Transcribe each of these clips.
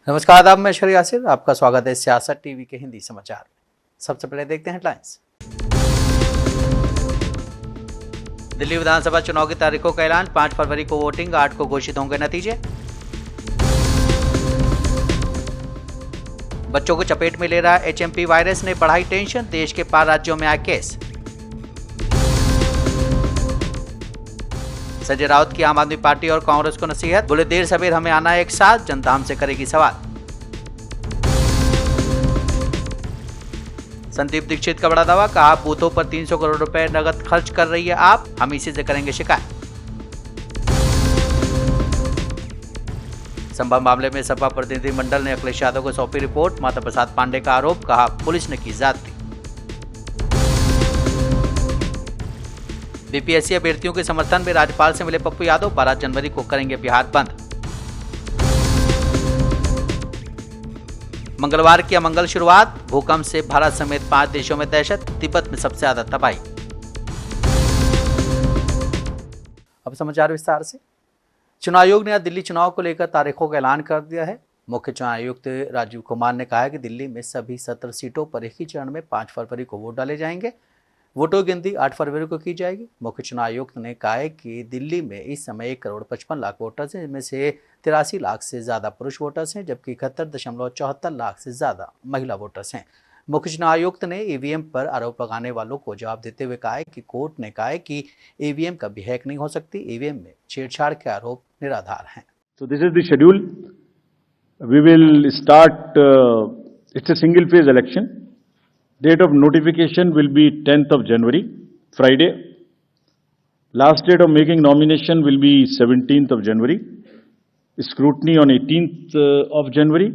नमस्कार आदाब, मैं शरी यासिर, आपका स्वागत है सियासत टीवी के हिंदी समाचार में। सबसे पहले देखते हैं हेडलाइंस। दिल्ली विधानसभा चुनाव की तारीखों का ऐलान, 5 फरवरी को वोटिंग, 8 को घोषित होंगे नतीजे। बच्चों को चपेट में ले रहा एचएमपी वायरस ने बढ़ाई टेंशन, देश के 5 राज्यों में आए केस। संजय राउत की आम आदमी पार्टी और कांग्रेस को नसीहत, बोले देर सवेर हमें आना है एक साथ, जनता हमसे करेगी सवाल। संदीप दीक्षित का बड़ा दावा, कहा बूथों पर 300 करोड़ रुपए नगद खर्च कर रही है आप, हम इसी से करेंगे शिकायत। संभव मामले में सपा प्रतिनिधि मंडल ने अखिलेश यादव को सौंपी रिपोर्ट, माता प्रसाद पांडे का आरोप, कहा पुलिस ने की ज्यादती। बीपीएससी अभ्यर्थियों के समर्थन में राज्यपाल से मिले पप्पू यादव, 12 जनवरी को करेंगे बिहार बंद। मंगलवार की अमंगल शुरुआत, भूकंप से भारत समेत 5 देशों में दहशत, तिब्बत में सबसे ज्यादा तबाही। अब समाचार विस्तार से। चुनाव आयोग ने आज दिल्ली चुनाव को लेकर तारीखों का ऐलान कर दिया है। मुख्य चुनाव आयुक्त राजीव कुमार ने कहा है कि दिल्ली में सभी 17 सीटों पर एक ही चरण में 5 फरवरी को वोट डाले जाएंगे। वोटों की गिनती 8 फरवरी को की जाएगी। मुख्य चुनाव आयुक्त ने कहा है कि दिल्ली में इस समय 1,55,00,000 वोटर्स हैं, जिनमें से 83 लाख से ज़्यादा पुरुष वोटर्स हैं, जबकि 71.74 लाख से ज़्यादा महिला वोटर्स हैं। मुख्य चुनाव आयुक्त ने ईवीएम पर आरोप लगाने वालों को जवाब देते हुए कहा है कि कोर्ट ने कहा है कि ईवीएम कभी हैक नहीं हो सकती, ईवीएम में छेड़छाड़ के आरोप निराधार हैं। So this is the schedule. We will start, it's a single phase election. Date of notification will be 10th of January, Friday. Last date of making nomination will be 17th of January. Scrutiny on 18th of January.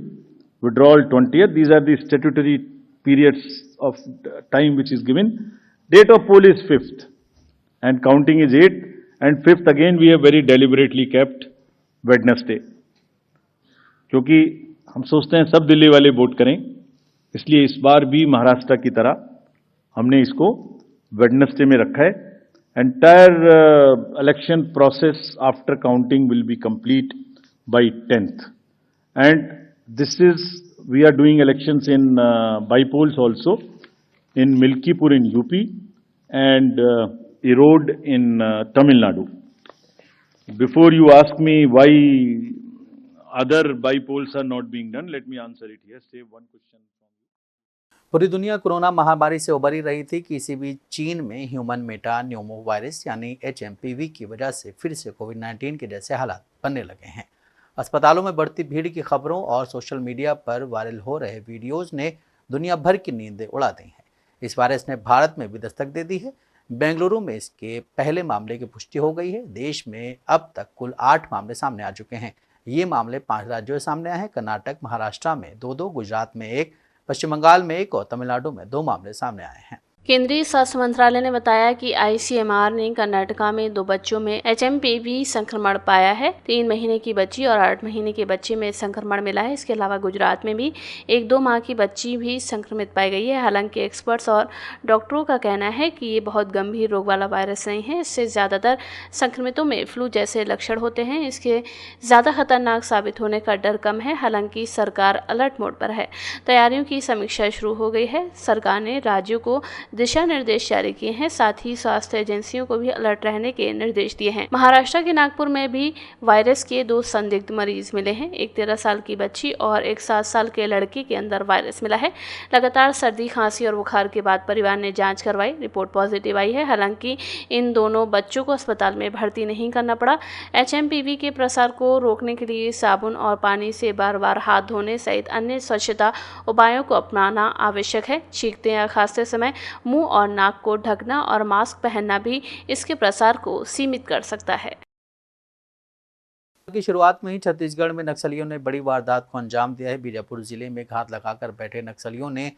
Withdrawal 20th. These are the statutory periods of time which is given. Date of poll is 5th and counting is 8th, and 5th again we have very deliberately kept Wednesday. क्योंकि हम सोचते हैं सब दिल्ली वाले vote करें, इसलिए इस बार भी महाराष्ट्र की तरह हमने इसको वेडनेसडे में रखा है। Entire election process after counting will be complete by 10th, and this is we are doing elections in bypolls also in Milkipur in UP and Erode in Tamil Nadu. Before you ask me why other by polls are not being done, let me answer it here. Save one question from you. पूरी दुनिया corona महामारी से उबरी रही थी कि इसी बीच चीन में ह्यूमन मेटा न्यूमो वायरस यानी एचएमपीवी की वजह से फिर से कोविड-19 के जैसे हालात बनने लगे हैं। अस्पतालों में बढ़ती भीड़ की खबरों और सोशल मीडिया पर वायरल हो रहे वीडियोज ने दुनिया भर की नींदें उड़ा दी हैं। इस वायरस ने भारत में भी दस्तक दे दी है। बेंगलुरु में इसके पहले मामले की पुष्टि हो गई है। देश में अब तक कुल 8 मामले सामने आ चुके हैं। ये मामले 5 राज्यों से सामने आए हैं। कर्नाटक, महाराष्ट्र में 2-2, गुजरात में 1, पश्चिम बंगाल में 1 और तमिलनाडु में 2 मामले सामने आए हैं। केंद्रीय स्वास्थ्य मंत्रालय ने बताया कि आईसीएमआर ने कर्नाटका में 2 बच्चों में एचएमपीवी संक्रमण पाया है। 3 महीने की बच्ची और 8 महीने के बच्चे में संक्रमण मिला है। इसके अलावा गुजरात में भी 1-2 माह की बच्ची भी संक्रमित पाई गई है। हालांकि एक्सपर्ट्स और डॉक्टरों का कहना है कि ये बहुत गंभीर रोग वाला वायरस नहीं है। इससे ज़्यादातर संक्रमितों में फ्लू जैसे लक्षण होते हैं। इसके ज़्यादा खतरनाक साबित होने का डर कम है। हालांकि सरकार अलर्ट मोड पर है। तैयारियों की समीक्षा शुरू हो गई है। सरकार ने राज्यों को दिशा निर्देश जारी किए हैं। साथ ही स्वास्थ्य एजेंसियों को भी अलर्ट रहने के निर्देश दिए हैं। महाराष्ट्र के नागपुर में भी वायरस के 2 संदिग्ध मरीज मिले हैं। एक 13 साल की बच्ची और एक 7 साल के लड़के के अंदर वायरस मिला है। लगातार सर्दी, खांसी और बुखार के बाद परिवार ने जांच करवाई, रिपोर्ट पॉजिटिव आई है। हालांकि इन दोनों बच्चों को अस्पताल में भर्ती नहीं करना पड़ा। एचएमपीवी के प्रसार को रोकने के लिए साबुन और पानी से बार-बार हाथ धोने सहित अन्य स्वच्छता उपायों को अपनाना आवश्यक है। छींकते या खांसते समय मुंह और नाक को ढकना और मास्क पहनना भी इसके प्रसार को सीमित कर सकता है। की शुरुआत में ही छत्तीसगढ़ में नक्सलियों ने बड़ी वारदात को अंजाम दिया है। बीजापुर जिले में घात लगाकर बैठे नक्सलियों ने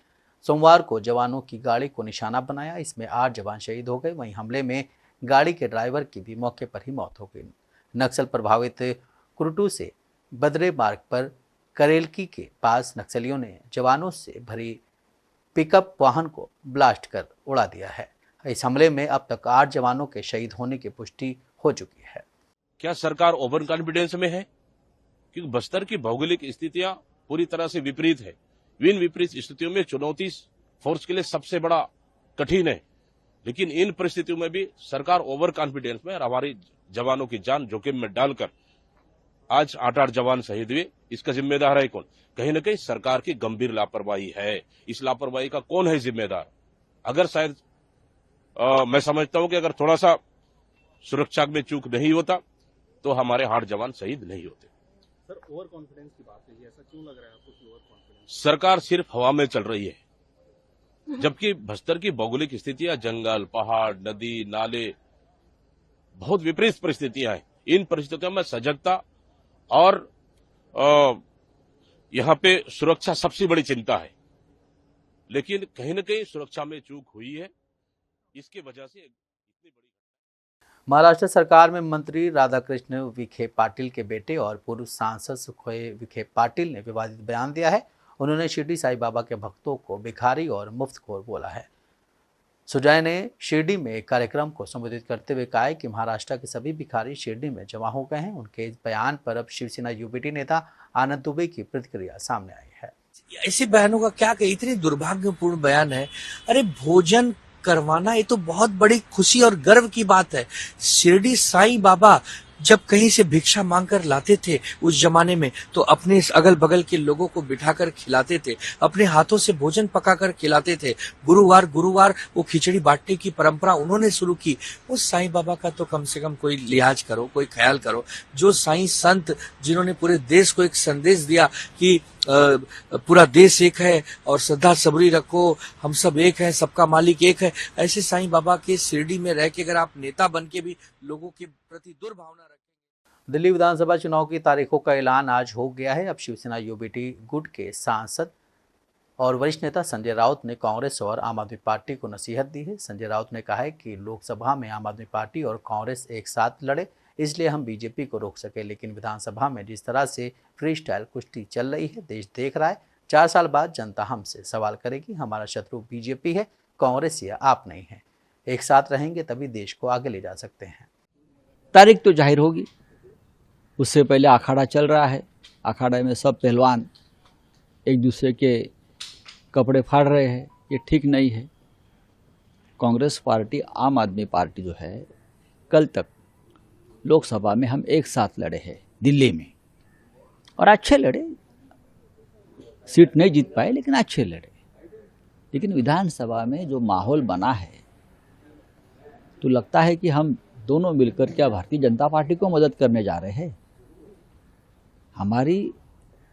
सोमवार को जवानों की गाड़ी को निशाना बनाया। इसमें 8 जवान शहीद हो गए। वहीं हमले में गाड़ी के ड्राइवर की भी मौके पर ही मौत हो गई। नक्सल प्रभावित कुरुटू से बदरे मार्ग पर करेलकी के पास नक्सलियों ने जवानों से भरी पिकअप वाहन को ब्लास्ट कर उड़ा दिया है। इस हमले में अब तक 8 जवानों के शहीद होने की पुष्टि हो चुकी है। क्या सरकार ओवर कॉन्फिडेंस में है? क्योंकि बस्तर की भौगोलिक स्थितियां पूरी तरह से विपरीत है। इन विपरीत स्थितियों में चुनौती फोर्स के लिए सबसे बड़ा कठिन है, लेकिन इन परिस्थितियों में भी सरकार ओवर कॉन्फिडेंस में और हमारी जवानों की जान जोखिम में डालकर आज 8 जवान शहीद हुए। इसका जिम्मेदार है कौन? कहीं न कहीं सरकार की गंभीर लापरवाही है। इस लापरवाही का कौन है जिम्मेदार? अगर शायद मैं समझता हूं कि अगर थोड़ा सा सुरक्षा में चूक नहीं होता तो हमारे 8 जवान शहीद नहीं होते। सर, ओवर कॉन्फिडेंस की बात है, ऐसा क्यों लग रहा है आपको कि ओवर कॉन्फिडेंस? सरकार सिर्फ हवा में चल रही है, जबकि बस्तर की भौगोलिक स्थितियां जंगल, पहाड़, नदी, नाले, बहुत विपरीत परिस्थितियां हैं। इन परिस्थितियों में सजगता और यहां पे सुरक्षा सबसे बड़ी चिंता है, लेकिन कहीं न कहीं सुरक्षा में चूक हुई है। इसकी वजह से इतनी बड़ी महाराष्ट्र सरकार में मंत्री राधाकृष्ण विखे पाटिल के बेटे और पूर्व सांसद सुखोय विखे पाटिल ने विवादित बयान दिया है। उन्होंने शिरडी साईं बाबा के भक्तों को भिखारी और मुफ्तखोर बोला है। सुजय ने शिरडी में एक कार्यक्रम को संबोधित करते हुए कहा कि महाराष्ट्र के सभी भिखारी शिरडी में जमा हो गए हैं। उनके इस बयान पर अब शिवसेना यूबीटी नेता आनंद दुबे की प्रतिक्रिया सामने आई है। ऐसे बयानों का क्या कहे, इतनी दुर्भाग्यपूर्ण बयान है। अरे भोजन करवाना ये तो बहुत बड़ी खुशी और गर्व की बात है। शिरडी साईं बाबा जब कहीं से भिक्षा मांगकर लाते थे उस जमाने में, तो अपने अगल बगल के लोगों को बिठाकर खिलाते थे, अपने हाथों से भोजन पकाकर खिलाते थे। गुरुवार गुरुवार वो खिचड़ी बांटने की परंपरा उन्होंने शुरू की। उस साईं बाबा का तो कम से कम कोई लिहाज करो, कोई ख्याल करो। जो साईं संत जिन्होंने पूरे देश को एक संदेश दिया कि पूरा देश एक है और श्रद्धा सबरी रखो, हम सब एक है, सबका मालिक एक है। ऐसे साईं बाबा के शिरडी में रह के अगर आप नेता बन के भी लोगों के प्रति दुर्भावना रखें। दिल्ली विधानसभा चुनाव की तारीखों का ऐलान आज हो गया है। अब शिवसेना यूबीटी गुट के सांसद और वरिष्ठ नेता संजय राउत ने कांग्रेस और आम आदमी पार्टी को नसीहत दी है। संजय राउत ने कहा है कि लोकसभा में आम आदमी पार्टी और कांग्रेस एक साथ लड़े, इसलिए हम बीजेपी को रोक सके, लेकिन विधानसभा में जिस तरह से फ्री स्टाइल कुश्ती चल रही है, देश देख रहा है। 4 साल बाद जनता हमसे सवाल करेगी। हमारा शत्रु बीजेपी है, कांग्रेस या आप नहीं है। एक साथ रहेंगे तभी देश को आगे ले जा सकते हैं। तारीख तो जाहिर होगी, उससे पहले अखाड़ा चल रहा है। अखाड़े में सब पहलवान एक दूसरे के कपड़े फाड़ रहे हैं, ये ठीक नहीं है। कांग्रेस पार्टी, आम आदमी पार्टी जो है, कल तक लोकसभा में हम एक साथ लड़े हैं दिल्ली में, और अच्छे लड़े। सीट नहीं जीत पाए लेकिन अच्छे लड़े। लेकिन विधानसभा में जो माहौल बना है, तो लगता है कि हम दोनों मिलकर क्या भारतीय जनता पार्टी को मदद करने जा रहे हैं। हमारी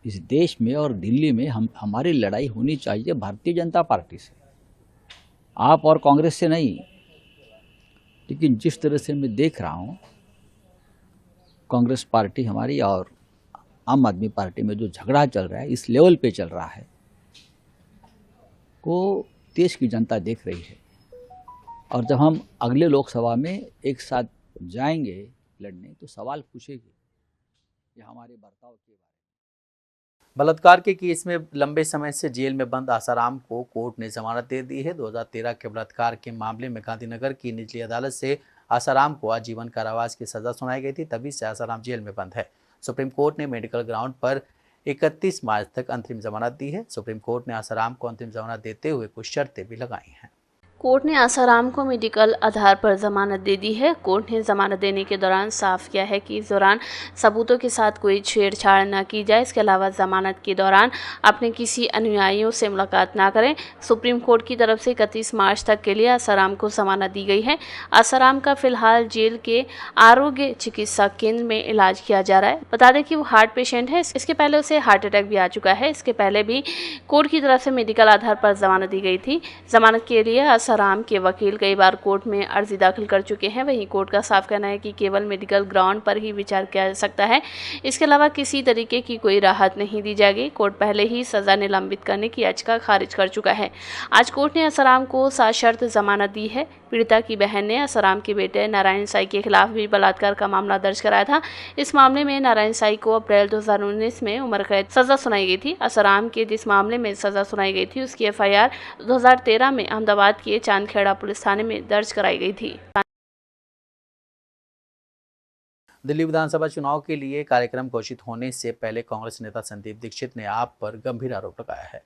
इस देश में और दिल्ली में हमारी लड़ाई होनी चाहिए भारतीय जनता पार्टी से, आप और कांग्रेस से नहीं। लेकिन जिस तरह से मैं देख रहा हूँ, कांग्रेस पार्टी हमारी और आम आदमी पार्टी में जो झगड़ा चल रहा है, इस लेवल पे चल रहा है, वो देश की जनता देख रही है। और जब हम अगले लोकसभा में एक साथ जाएंगे लड़ने, तो सवाल पूछेगी ये हमारे बर्ताव के बारे में। बलात्कार के केस में लंबे समय से जेल में बंद आसाराम को कोर्ट ने जमानत दे दी है। 2013 के बलात्कार के मामले में गांधीनगर की निचली अदालत से आसाराम को आजीवन कारावास की सजा सुनाई गई थी, तभी से आसाराम जेल में बंद है। सुप्रीम कोर्ट ने मेडिकल ग्राउंड पर 31 मार्च तक अंतरिम जमानत दी है। सुप्रीम कोर्ट ने आसाराम को अंतरिम जमानत देते हुए कुछ शर्तें भी लगाई हैं। कोर्ट ने आसाराम को मेडिकल आधार पर जमानत दे दी है। कोर्ट ने जमानत देने के दौरान साफ किया है कि इस दौरान सबूतों के साथ कोई छेड़छाड़ न की जाए। इसके अलावा जमानत के दौरान अपने किसी अनुयायियों से मुलाकात ना करें। सुप्रीम कोर्ट की तरफ से 31 मार्च तक के लिए आसाराम को जमानत दी गई है। आसाराम का फिलहाल जेल के आरोग्य चिकित्सा केंद्र में इलाज किया जा रहा है। बता दें कि वो हार्ट पेशेंट है। इसके पहले उसे हार्ट अटैक भी आ चुका है। इसके पहले भी कोर्ट की तरफ से मेडिकल आधार पर जमानत दी गई थी। जमानत के लिए आसाराम के वकील कई बार कोर्ट में अर्जी दाखिल कर चुके हैं। वहीं कोर्ट का साफ कहना है कि केवल मेडिकल ग्राउंड पर ही विचार किया जा सकता है। इसके अलावा किसी तरीके की कोई राहत नहीं दी जाएगी। कोर्ट पहले ही सजा निलंबित करने की याचिका खारिज कर चुका है। आज कोर्ट ने आसाराम को सशर्त जमानत दी है। पीड़िता की बहन ने आसाराम के बेटे नारायण साई के खिलाफ भी बलात्कार का मामला दर्ज कराया था। इस मामले में नारायण साई को अप्रैल 2019 में उम्र कैद सजा सुनाई गई थी। आसाराम के जिस मामले में सजा सुनाई गई थी, उसकी FIR 2013 में अहमदाबाद के चांदखेड़ा पुलिस थाने में दर्ज कराई गई थी। दिल्ली विधानसभा चुनाव के लिए कार्यक्रम घोषित होने से पहले कांग्रेस नेता संदीप दीक्षित ने आप पर गंभीर आरोप लगाया है।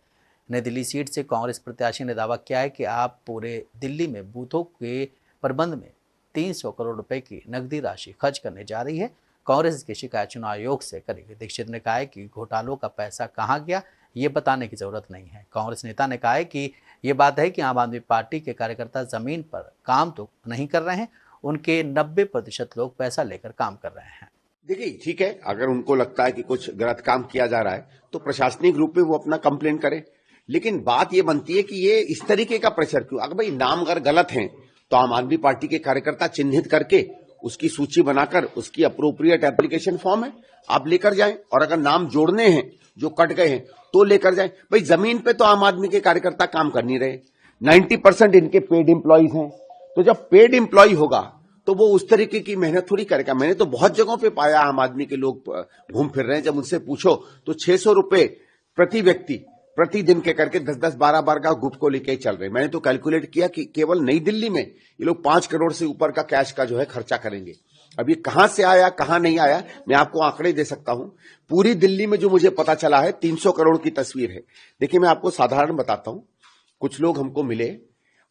नई दिल्ली सीट से कांग्रेस प्रत्याशी ने दावा किया है कि आप पूरे दिल्ली में बूथों के प्रबंध में 300 करोड़ रुपए की नकदी राशि खर्च करने जा रही है। कांग्रेस इसकी शिकायत चुनाव आयोग से करेगी। दीक्षित ने कहा है कि घोटालों का पैसा कहाँ गया ये बताने की जरूरत नहीं है। कांग्रेस नेता ने कहा है कि ये बात है कि आम आदमी पार्टी के कार्यकर्ता जमीन पर काम तो नहीं कर रहे हैं, उनके 90% लोग पैसा लेकर काम कर रहे हैं। देखिए ठीक है, अगर उनको लगता है कि कुछ गलत काम किया जा रहा है तो प्रशासनिक रूप में वो अपना कंप्लेन करे, लेकिन बात ये बनती है कि ये इस तरीके का प्रेशर क्यों? अगर भाई नाम अगर गलत हैं तो आम आदमी पार्टी के कार्यकर्ता चिन्हित करके उसकी सूची बनाकर उसकी अप्रोप्रिएट एप्लीकेशन फॉर्म है, आप लेकर जाएं, और अगर नाम जोड़ने हैं जो कट गए हैं तो लेकर जाएं। भाई जमीन पे तो आम आदमी के कार्यकर्ता काम कर नहीं रहे, 90% इनके पेड एम्प्लॉइज हैं, तो जब पेड एम्प्लॉय होगा तो वो उस तरीके की मेहनत थोड़ी करेगा। मैंने तो बहुत जगहों पे पाया आम आदमी के लोग घूम फिर रहे हैं, जब उनसे पूछो तो 600 रुपए प्रति व्यक्ति प्रतिदिन के करके 10-10, 12 का ग्रुप को लेके चल रहे हैं। मैंने तो कैलकुलेट किया कि केवल नई दिल्ली में ये लोग 5 करोड़ से ऊपर का कैश का जो है खर्चा करेंगे। अब ये कहां से आया कहां नहीं आया मैं आपको आंकड़े दे सकता हूं। पूरी दिल्ली में जो मुझे पता चला है 300 करोड़ की तस्वीर है। देखिए मैं आपको साधारण बताता हूं, कुछ लोग हमको मिले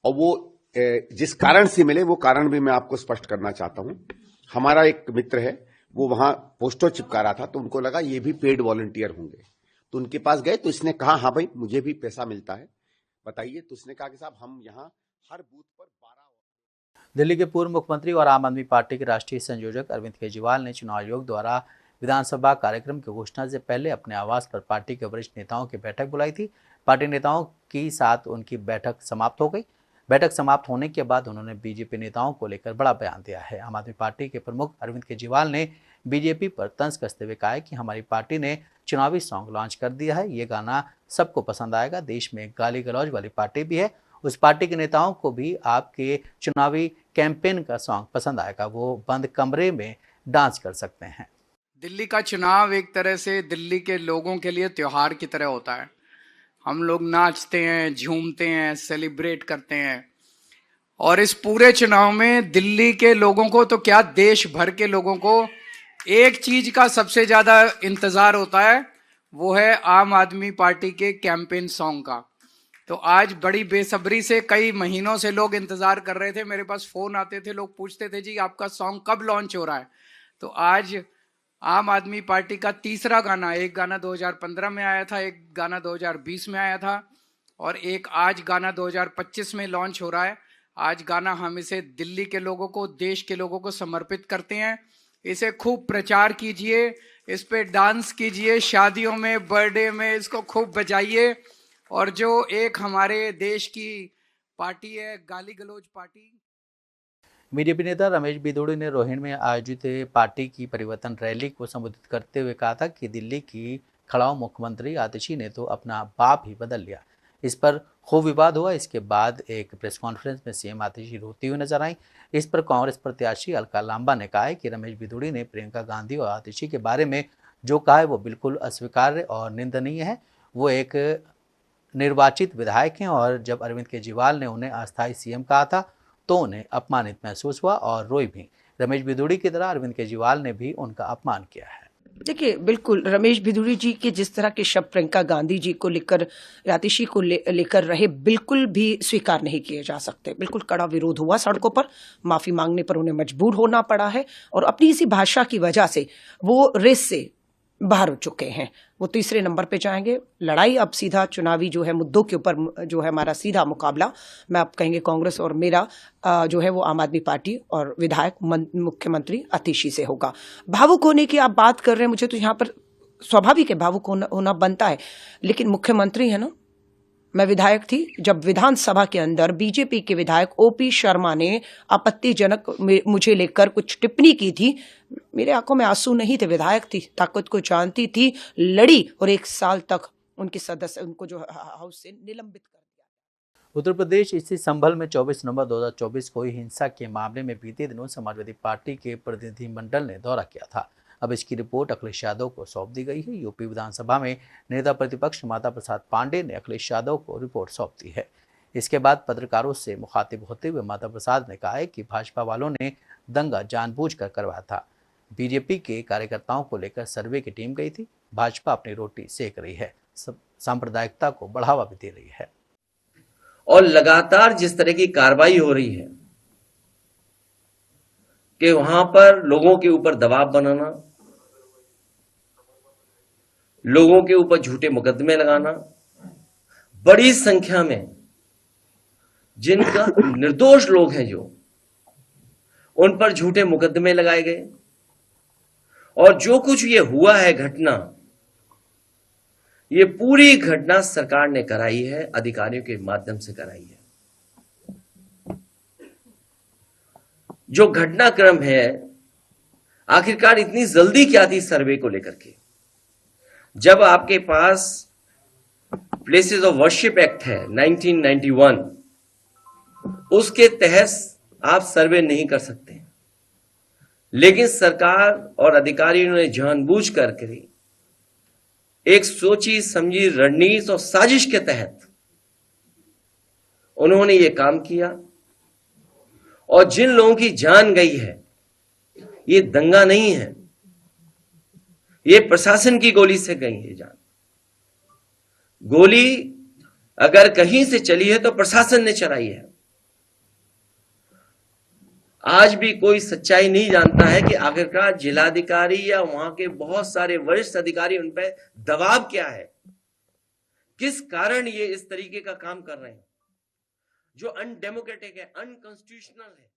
और वो जिस कारण से मिले वो कारण भी मैं आपको स्पष्ट करना चाहता हूं। हमारा एक मित्र है, वो वहां पोस्टर चिपका रहा था, तो उनको लगा ये भी पेड वॉलंटियर होंगे, तो उनके पास गए तो इसने कहा हाँ भाई मुझे भी पैसा मिलता है, बताइए। तो उसने कहा कि साहब हम यहाँ हर बूथ पर 12। दिल्ली के पूर्व मुख्यमंत्री और आम आदमी पार्टी के राष्ट्रीय संयोजक अरविंद केजरीवाल ने चुनाव आयोग द्वारा विधानसभा कार्यक्रम की घोषणा से पहले अपने आवास पर पार्टी के वरिष्ठ नेताओं की बैठक बुलाई थी। पार्टी नेताओं के साथ उनकी बैठक समाप्त हो गई। बैठक समाप्त होने के बाद उन्होंने बीजेपी नेताओं को लेकर बड़ा बयान दिया है। आम आदमी पार्टी के प्रमुख अरविंद केजरीवाल ने बीजेपी पर तंज कसते हुए कहा है कि हमारी पार्टी ने चुनावी सॉन्ग लॉन्च कर दिया है, ये गाना सबको पसंद आएगा। देश में गाली गलौज वाली पार्टी भी है, उस पार्टी के नेताओं को भी आपके चुनावी कैंपेन का सॉन्ग पसंद आएगा, वो बंद कमरे में डांस कर सकते हैं। दिल्ली का चुनाव एक तरह से दिल्ली के लोगों के लिए त्योहार की तरह होता है। हम लोग नाचते हैं, झूमते हैं, सेलिब्रेट करते हैं, और इस पूरे चुनाव में दिल्ली के लोगों को तो क्या देश भर के लोगों को एक चीज का सबसे ज्यादा इंतजार होता है, वो है आम आदमी पार्टी के कैंपेन सॉन्ग का। तो आज बड़ी बेसब्री से कई महीनों से लोग इंतजार कर रहे थे, मेरे पास फोन आते थे, लोग पूछते थे जी आपका सॉन्ग कब लॉन्च हो रहा है। तो आज आम आदमी पार्टी का तीसरा गाना, एक गाना 2015 में आया था, एक गाना 2020 में आया था, और एक आज गाना 2025 में लॉन्च हो रहा है। आज गाना हम इसे दिल्ली के लोगों को, देश के लोगों को समर्पित करते हैं। इसे खूब प्रचार कीजिए, इस पे डांस कीजिए, शादियों में, बर्थडे में इसको खूब बजाइए। और जो एक हमारे देश की पार्टी है गाली गलौज पार्टी। बीजेपी नेता रमेश बिधूड़ी ने रोहिणी में आयोजित पार्टी की परिवर्तन रैली को संबोधित करते हुए कहा था कि दिल्ली की खड़ाऊ मुख्यमंत्री आतिशी ने तो अपना बाप ही बदल लिया। इस पर खूब विवाद हुआ। इसके बाद एक प्रेस कॉन्फ्रेंस में सीएम आतिशी रोती हुई नजर आई। इस पर कांग्रेस प्रत्याशी अलका लांबा ने कहा है कि रमेश बिधूड़ी ने प्रियंका गांधी और आतिशी के बारे में जो कहा है वो बिल्कुल अस्वीकार्य और निंदनीय है। वो एक निर्वाचित विधायक हैं और जब अरविंद केजरीवाल ने उन्हें अस्थायी सीएम कहा था तो उन्हें अपमानित महसूस हुआ और रोई भी। रमेश बिधूड़ी की तरह अरविंद केजरीवाल ने भी उनका अपमान किया है। देखिए, बिल्कुल रमेश बिधूड़ी जी के जिस तरह के शब्द प्रियंका गांधी जी को लेकर, आतिशी को लेकर रहे, बिल्कुल भी स्वीकार नहीं किए जा सकते। बिल्कुल कड़ा विरोध हुआ, सड़कों पर माफी मांगने पर उन्हें मजबूर होना पड़ा है, और अपनी इसी भाषा की वजह से वो रेस से बाहर हो चुके हैं। वो तीसरे नंबर पे जाएंगे। लड़ाई अब सीधा चुनावी जो है मुद्दों के ऊपर जो है हमारा सीधा मुकाबला, मैं आप कहेंगे कांग्रेस और मेरा जो है वो आम आदमी पार्टी और विधायक मुख्यमंत्री आतिशी से होगा। भावुक होने की आप बात कर रहे हैं, मुझे तो यहाँ पर स्वाभाविक है, भावुक होना बनता है, लेकिन मुख्यमंत्री है ना, मैं विधायक थी जब विधानसभा के अंदर बीजेपी के विधायक ओपी शर्मा ने आपत्तिजनक मुझे लेकर कुछ टिप्पणी की थी। मेरे आंखों में आंसू नहीं थे, विधायक थी, ताकत को जानती थी, लड़ी और 1 साल तक उनके सदस्य उनको जो हाउस से निलंबित कर दिया। उत्तर प्रदेश स्थित संभल में 24 नवंबर 2024 को हुई हिंसा के मामले में बीते दिनों समाजवादी पार्टी के प्रतिनिधिमंडल ने दौरा किया था। अब इसकी रिपोर्ट अखिलेश यादव को सौंप दी गई है। यूपी विधानसभा में नेता प्रतिपक्ष माता प्रसाद पांडे ने अखिलेश यादव को रिपोर्ट सौंप दी है। इसके बाद पत्रकारों से मुखातिब होते हुए माता प्रसाद ने कहा है कि भाजपा वालों ने दंगा जानबूझकर करवाया था। बीजेपी के कार्यकर्ताओं को लेकर सर्वे की टीम गई थी। भाजपा अपनी रोटी सेक रही है, सांप्रदायिकता को बढ़ावा भी दे रही है और लगातार जिस तरह की कार्रवाई हो रही है कि वहां पर लोगों के ऊपर दबाव बनाना, लोगों के ऊपर झूठे मुकदमे लगाना, बड़ी संख्या में जिनका निर्दोष लोग हैं जो उन पर झूठे मुकदमे लगाए गए और जो कुछ ये हुआ है घटना, ये पूरी घटना सरकार ने कराई है, अधिकारियों के माध्यम से कराई है। जो घटनाक्रम है आखिरकार इतनी जल्दी क्या थी सर्वे को लेकर के, जब आपके पास प्लेसेस ऑफ वर्शिप एक्ट है 1991, उसके तहत आप सर्वे नहीं कर सकते, लेकिन सरकार और अधिकारियों ने जानबूझ करके एक सोची समझी रणनीति और साजिश के तहत उन्होंने ये काम किया और जिन लोगों की जान गई है ये दंगा नहीं है, ये प्रशासन की गोली से गई है जान। गोली अगर कहीं से चली है तो प्रशासन ने चलाई है। आज भी कोई सच्चाई नहीं जानता है कि आखिरकार जिलाधिकारी या वहां के बहुत सारे वरिष्ठ अधिकारी उन पर दबाव क्या है, किस कारण ये इस तरीके का काम कर रहे हैं जो अनडेमोक्रेटिक है, अनकॉन्स्टिट्यूशनल है।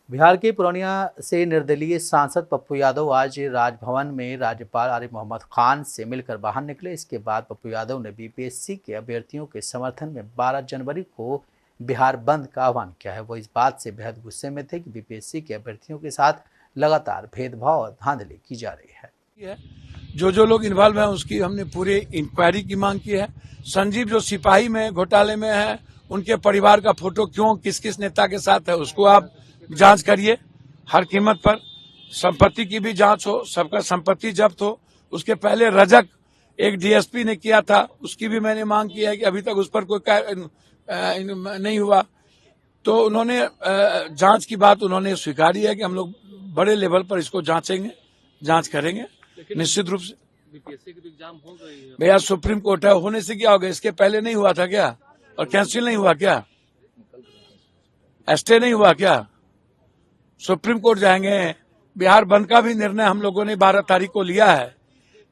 बिहार के पूर्णिया से निर्दलीय सांसद पप्पू यादव आज राजभवन में राज्यपाल आरिफ मोहम्मद खान से मिलकर बाहर निकले। इसके बाद पप्पू यादव ने बीपीएससी के अभ्यर्थियों के समर्थन में 12 जनवरी को बिहार बंद का आह्वान किया है। वो इस बात से बेहद गुस्से में थे कि बीपीएससी के अभ्यर्थियों के साथ लगातार भेदभाव और धांधली की जा रही है। जो लोग इन्वॉल्व हैं उसकी हमने पूरे इंक्वायरी की मांग की है। संजीव जो सिपाही में घोटाले में है, उनके परिवार का फोटो क्यों किस किस नेता के साथ है उसको आप जांच करिए हर कीमत पर। संपत्ति की भी जांच हो, सबका संपत्ति जब्त हो। उसके पहले रजक एक डीएसपी ने किया था, उसकी भी मैंने मांग की है कि अभी तक उस पर कोई नहीं हुआ। तो उन्होंने जांच की बात उन्होंने स्वीकारी है कि हम लोग बड़े लेवल पर इसको जांचेंगे, जांच करेंगे निश्चित रूप से। बीपीएससी की एग्जाम हो गई है भैया, सुप्रीम कोर्ट है, होने से क्या हो गया? इसके पहले नहीं हुआ था क्या? और कैंसिल नहीं हुआ क्या? स्टे नहीं हुआ क्या? सुप्रीम कोर्ट जाएंगे। बिहार बंद का भी निर्णय हम लोगों ने 12 तारीख को लिया है।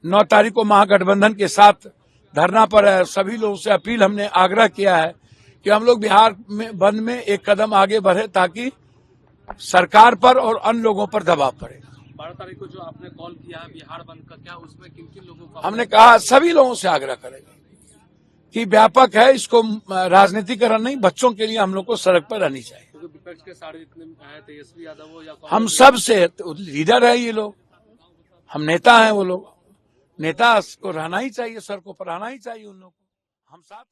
9 तारीख को महागठबंधन के साथ धरना पर है। सभी लोगों से अपील हमने आग्रह किया है कि हम लोग बिहार में बंद में एक कदम आगे बढ़े ताकि सरकार पर और अन्य लोगों पर दबाव पड़े। 12 तारीख को जो आपने कॉल किया है बिहार बंद का, क्या उसमें किन किन लोगों को? हमने कहा सभी लोगों से आग्रह करेंगे कि व्यापक है, इसको राजनीतिकरण नहीं, बच्चों के लिए हम लोग को सड़क पर रहनी चाहिए। तो विपक्ष के सारे जितने हैं, तेजस्वी यादव हो या हम सब से लीडर है ये लोग, हम नेता हैं। वो लोग नेता को रहना ही चाहिए, सड़कों पर रहना ही चाहिए उन लोगों को। हम साथ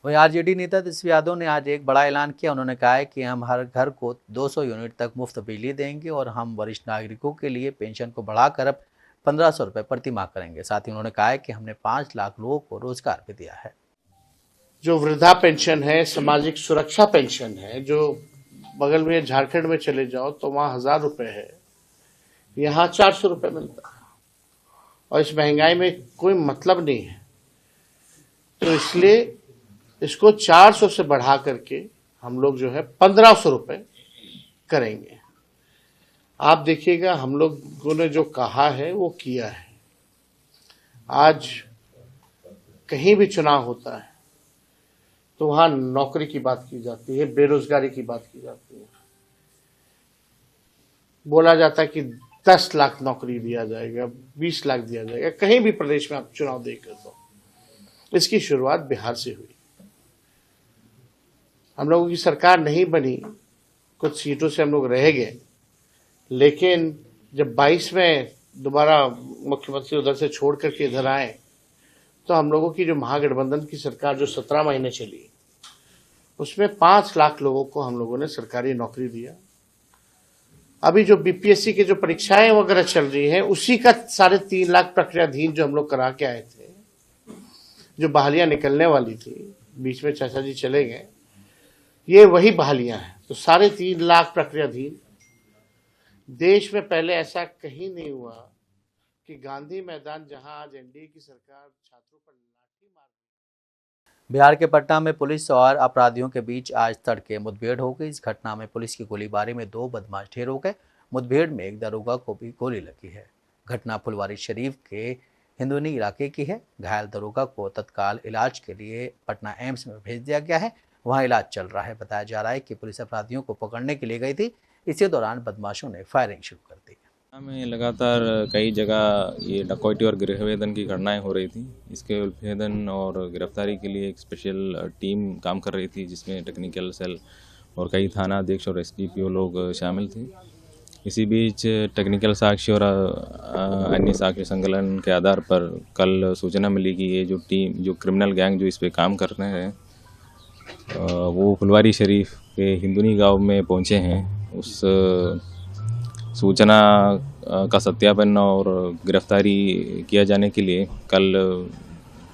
वहीं आरजेडी नेता तेजस्वी यादव ने आज एक बड़ा ऐलान किया। उन्होंने कहा है कि हम हर घर को 200 यूनिट तक मुफ्त बिजली देंगे और हम वरिष्ठ नागरिकों के लिए पेंशन को बढ़ाकर अब 1500 रुपये प्रति माह करेंगे। साथ ही उन्होंने कहा है कि हमने 5 लाख लोगों को रोजगार भी दिया है। जो वृद्धा पेंशन है, सामाजिक सुरक्षा पेंशन है, जो बगल में झारखंड में चले जाओ तो वहां 1000 रुपए है, यहाँ 400 रुपए मिलता है और इस महंगाई में कोई मतलब नहीं है। तो इसलिए इसको 400 से बढ़ा करके हम लोग जो है 1500 रुपए करेंगे। आप देखिएगा हम लोगों ने जो कहा है वो किया है। आज कहीं भी चुनाव होता है तो वहां नौकरी की बात की जाती है, बेरोजगारी की बात की जाती है। बोला जाता है कि 10 लाख नौकरी दिया जाएगा, 20 लाख दिया जाएगा। कहीं भी प्रदेश में आप चुनाव देख रहे हो, इसकी शुरुआत बिहार से हुई। हम लोगों की सरकार नहीं बनी, कुछ सीटों से हम लोग रह गए, लेकिन जब 22 में दोबारा मुख्यमंत्री उधर से छोड़ करके इधर आए तो हम लोगों की जो महागठबंधन की सरकार जो 17 महीने चली, उसमें 5 लाख लोगों को हम लोगों ने सरकारी नौकरी दिया। अभी जो बीपीएससी की जो परीक्षाएं वगैरह चल रही हैं, उसी का 3.5 लाख प्रक्रियाधीन जो हम लोग करा के आए थे, जो बहालियां निकलने वाली थी, बीच में चाचा जी चले गए, ये वही बहालियां हैं। तो 3.5 लाख प्रक्रियाधीन देश में पहले ऐसा कहीं नहीं हुआ कि गांधी मैदान जहां आज एनडीए की सरकार छात्रों पर लाठी मार। बिहार के पटना में पुलिस और अपराधियों के बीच आज तड़के मुठभेड़ हो गई। इस घटना में पुलिस की गोलीबारी में 2 बदमाश ढेर हो गए। मुठभेड़ में एक दरोगा को भी गोली लगी है। घटना फुलवारी शरीफ के हिंदुनी इलाके की है। घायल दरोगा को तत्काल इलाज के लिए पटना एम्स में भेज दिया गया है। वहां इलाज चल रहा है। बताया जा रहा है कि पुलिस अपराधियों को पकड़ने के लिए गई थी। इसी दौरान बदमाशों ने फायरिंग शुरू कर दी। में लगातार कई जगह ये डकैती और गृहवेदन की घटनाएं हो रही थी। इसके उल्भेदन और गिरफ्तारी के लिए एक स्पेशल टीम काम कर रही थी, जिसमें टेक्निकल सेल और कई थाना अध्यक्ष और एसडीपीओ लोग शामिल थे। इसी बीच टेक्निकल साक्ष्य और अन्य साक्ष्य संकलन के आधार पर कल सूचना मिली कि ये जो टीम, जो क्रिमिनल गैंग जो इस पे काम कर रहे हैं, वो फुलवारी शरीफ के हिंदुनी गांव में पहुंचे हैं। उस सूचना का सत्यापन और गिरफ्तारी किया जाने के लिए कल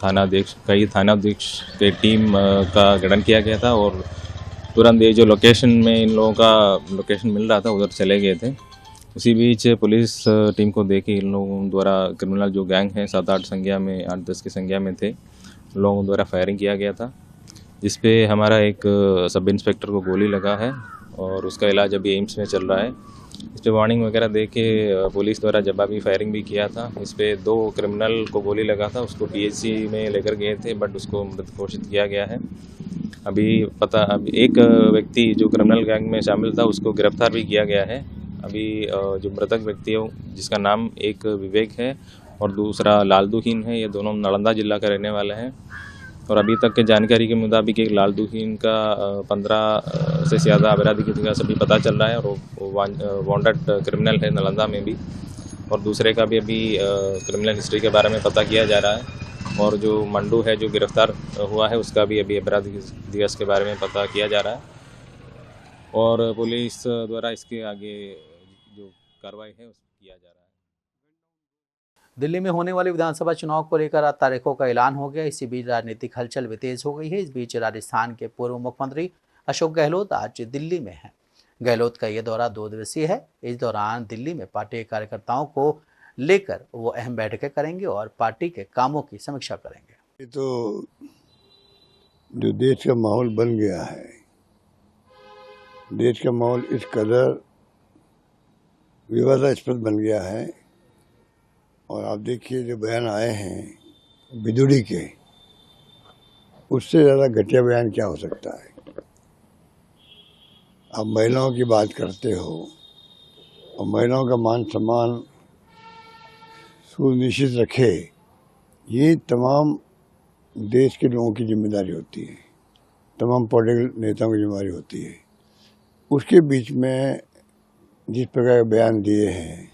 कई थानाध्यक्ष के टीम का गठन किया गया था और तुरंत ये जो लोकेशन में इन लोगों का लोकेशन मिल रहा था उधर चले गए थे। उसी बीच पुलिस टीम को देखी इन लोगों द्वारा क्रिमिनल जो गैंग है 7-8 संख्या में 8-10 की संख्या में थे, उन लोगों द्वारा फायरिंग किया गया था, जिस पे हमारा एक सब इंस्पेक्टर को गोली लगा है और उसका इलाज अभी एम्स में चल रहा है। इस पर वार्निंग वगैरह दे के पुलिस द्वारा जवाबी फायरिंग भी किया था। इस पर 2 क्रिमिनल को गोली लगा था, उसको पीएचसी में लेकर गए थे, बट उसको मृत घोषित किया गया है। अभी एक व्यक्ति जो क्रिमिनल गैंग में शामिल था उसको गिरफ्तार भी किया गया है। अभी जो मृतक व्यक्ति है जिसका नाम एक विवेक है और दूसरा लालदुहीन है, ये दोनों नालंदा जिला का रहने वाले हैं। और अभी तक के जानकारी के मुताबिक एक लालदुहीन का 15 से ज़्यादा अपराधी की जगह सभी पता चल रहा है और वो वांटेड क्रिमिनल है नालंदा में भी, और दूसरे का भी अभी क्रिमिनल हिस्ट्री के बारे में पता किया जा रहा है। और जो मंडू है जो गिरफ्तार हुआ है उसका भी अभी अपराधी दिवस के बारे में पता किया जा रहा है और पुलिस द्वारा इसके आगे जो कार्रवाई है उसको किया जा रहा है। दिल्ली में होने वाले विधानसभा चुनाव को लेकर आज तारीखों का ऐलान हो गया। इसी बीच राजनीतिक हलचल भी तेज हो गई है। इस बीच राजस्थान के पूर्व मुख्यमंत्री अशोक गहलोत आज दिल्ली में हैं। गहलोत का यह दौरा 2 दिवसीय है। इस दौरान दिल्ली में पार्टी के कार्यकर्ताओं को लेकर वो अहम बैठकें करेंगे और पार्टी के कामों की समीक्षा करेंगे। ये तो जो देश का माहौल बन गया है, देश का माहौल इस कदर विवादास्पद बन गया है। और आप देखिए जो बयान आए हैं बिदुड़ी के, उससे ज़्यादा घटिया बयान क्या हो सकता है। आप महिलाओं की बात करते हो और महिलाओं का मान सम्मान सुनिश्चित रखे, ये तमाम देश के लोगों की जिम्मेदारी होती है, तमाम पॉलिटिकल नेताओं की जिम्मेदारी होती है। उसके बीच में जिस प्रकार के बयान दिए हैं,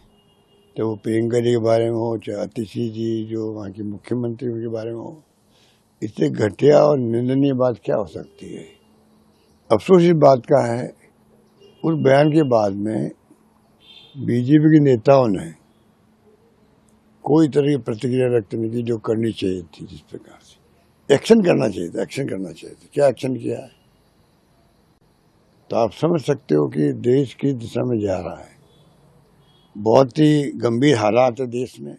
तो वो प्रियंका जी के बारे में हो, चाहे आतिशी जी जो वहाँ की मुख्यमंत्री उनके बारे में हो, इससे घटिया और निंदनीय बात क्या हो सकती है। अफसोस इस बात का है, उस बयान के बाद में बीजेपी के नेताओं ने कोई तरह की प्रतिक्रिया व्यक्त नहीं की जो करनी चाहिए थी। जिस प्रकार से एक्शन करना चाहिए था, एक्शन करना चाहिए था, क्या एक्शन किया है। तो आप समझ सकते हो कि देश किस दिशा में जा रहा है। बहुत ही गंभीर हालात है देश में।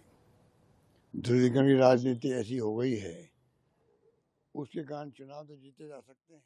ध्रुवीकरण की राजनीति ऐसी हो गई है, उसके कारण चुनाव तो जीते जा सकते हैं।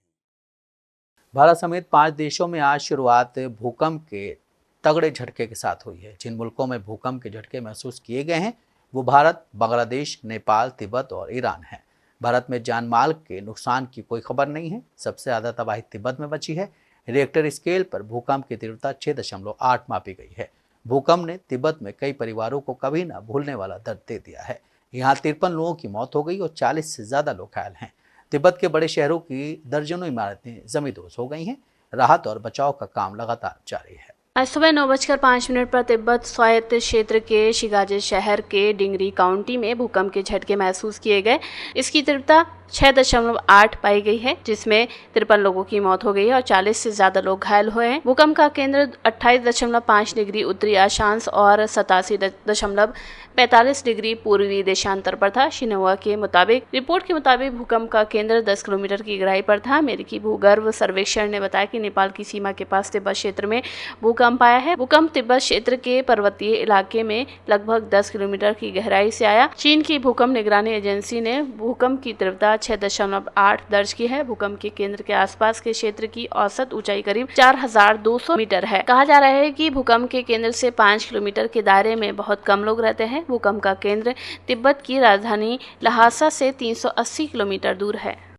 भारत समेत 5 देशों में आज शुरुआत भूकंप के तगड़े झटके के साथ हुई है। जिन मुल्कों में भूकंप के झटके महसूस किए गए हैं वो भारत, बांग्लादेश, नेपाल, तिब्बत और ईरान है। भारत में जान माल के नुकसान की कोई खबर नहीं है। सबसे ज़्यादा तबाही तिब्बत में बची है। रिएक्टर स्केल पर भूकंप की तीव्रता 6.8 मापी गई है। भूकंप ने तिब्बत में कई परिवारों को कभी न भूलने वाला दर्द दे दिया है। यहाँ 53 लोगों की मौत हो गई और 40 से ज़्यादा लोग घायल हैं। तिब्बत के बड़े शहरों की दर्जनों इमारतें जमींदोज हो गई हैं। राहत और बचाव का काम लगातार जारी है। आज सुबह 9:05 पर तिब्बत स्वायत्त क्षेत्र के शिगाजे शहर के डिंगरी काउंटी में भूकंप के झटके महसूस किए गए। इसकी तीव्रता 6.8 पाई गई है, जिसमें 53 लोगों की मौत हो गई है और 40 से ज्यादा लोग घायल हुए हैं। भूकंप का केंद्र 28.5 डिग्री उत्तरी अक्षांश और 87.45 डिग्री पूर्वी देशांतर पर था। शिन्हुआ के मुताबिक रिपोर्ट के मुताबिक भूकंप का केंद्र 10 किलोमीटर की गहराई पर था। अमेरिकी भूगर्भ सर्वेक्षण ने बताया कि नेपाल की सीमा के पास तिब्बत क्षेत्र में भूकंप भूकंप आया है। भूकंप तिब्बत क्षेत्र के पर्वतीय इलाके में लगभग 10 किलोमीटर की गहराई से आया। चीन की भूकंप निगरानी एजेंसी ने भूकंप की तीव्रता 6.8 दर्ज की है। भूकंप के केंद्र के आसपास के क्षेत्र की औसत ऊंचाई करीब 4200 मीटर है। कहा जा रहा है कि भूकंप के केंद्र से 5 किलोमीटर के दायरे में बहुत कम लोग रहते हैं। भूकंप का केंद्र तिब्बत की राजधानी लहासा से 380 किलोमीटर दूर है।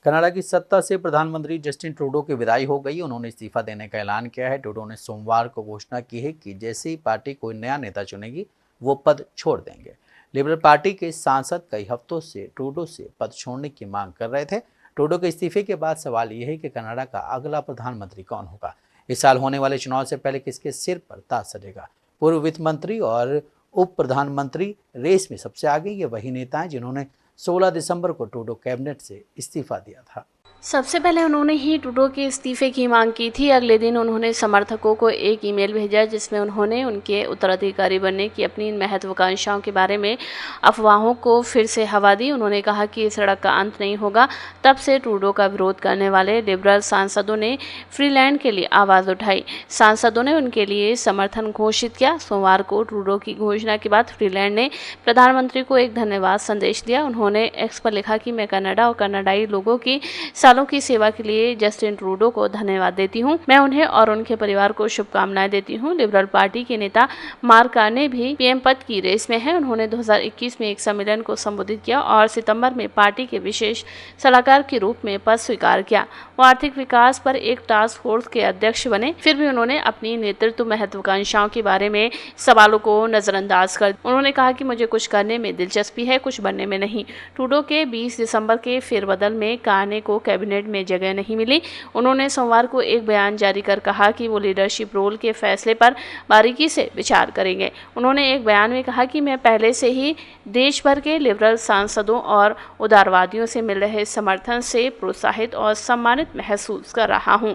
कनाडा की सत्ता से प्रधानमंत्री जस्टिन ट्रूडो की विदाई हो गई। उन्होंने इस्तीफा देने का ऐलान किया है। ट्रूडो ने सोमवार को घोषणा की है कि जैसे ही पार्टी कोई नया नेता चुनेगी वो पद छोड़ देंगे। लिबरल पार्टी के सांसद कई हफ्तों से ट्रूडो से पद छोड़ने की मांग कर रहे थे। ट्रूडो के इस्तीफे के बाद सवाल यह है कि कनाडा का अगला प्रधानमंत्री कौन होगा। इस साल होने वाले चुनाव से पहले किसके सिर पर ताज सजेगा। पूर्व वित्त मंत्री और उप प्रधानमंत्री रेस में सबसे आगे ये वही नेता हैं जिन्होंने 16 दिसंबर को ट्रूडो कैबिनेट से इस्तीफा दिया था। सबसे पहले उन्होंने ही ट्रूडो के इस्तीफे की मांग की थी। अगले दिन उन्होंने समर्थकों को एक ईमेल भेजा जिसमें उन्होंने उनके उत्तराधिकारी बनने की अपनी महत्वाकांक्षाओं के बारे में अफवाहों को फिर से हवा दी। उन्होंने कहा कि इस सड़क का अंत नहीं होगा। तब से ट्रूडो का विरोध करने वाले लिबरल सांसदों ने फ्रीलैंड के लिए आवाज़ उठाई। सांसदों ने उनके लिए समर्थन घोषित किया। सोमवार को ट्रूडो की घोषणा के बाद फ्रीलैंड ने प्रधानमंत्री को एक धन्यवाद संदेश दिया। उन्होंने एक्स पर लिखा कि मैं कनाडा और कनाडाई लोगों की सालों की सेवा के लिए जस्टिन ट्रूडो को धन्यवाद देती हूं। मैं उन्हें और उनके परिवार को शुभकामनाएं देती हूं। लिबरल पार्टी के नेता मार्क कार्ने भी पीएम पद की रेस में हैं। उन्होंने 2021 में एक सम्मेलन को संबोधित किया और सितंबर में पार्टी के विशेष सलाहकार के रूप में पद स्वीकार किया। वो आर्थिक विकास पर एक टास्क फोर्स के अध्यक्ष बने। फिर भी उन्होंने अपनी नेतृत्व महत्वाकांक्षाओं के बारे में सवालों को नजरअंदाज कर उन्होंने कहा कि मुझे कुछ करने में दिलचस्पी है, कुछ बनने में नहीं। ट्रूडो के 20 दिसंबर के फेरबदल में कार्ने को कैबिनेट में जगह नहीं मिली। उन्होंने सोमवार को एक बयान जारी कर कहा कि वो लीडरशिप रोल के फैसले पर बारीकी से विचार करेंगे। उन्होंने एक बयान में कहा कि मैं पहले से ही देश भर के लिबरल सांसदों और उदारवादियों से मिल रहे समर्थन से प्रोत्साहित और सम्मानित महसूस कर रहा हूं।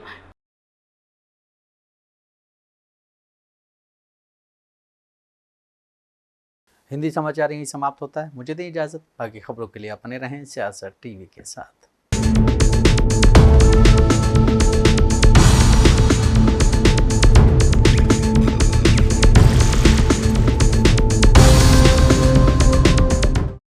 हिंदी समाचार यहीं समाप्त होता है। मुझे दें इजाजत। बाकी खबरों के लिए अपने रहें सियासत टीवी के साथ।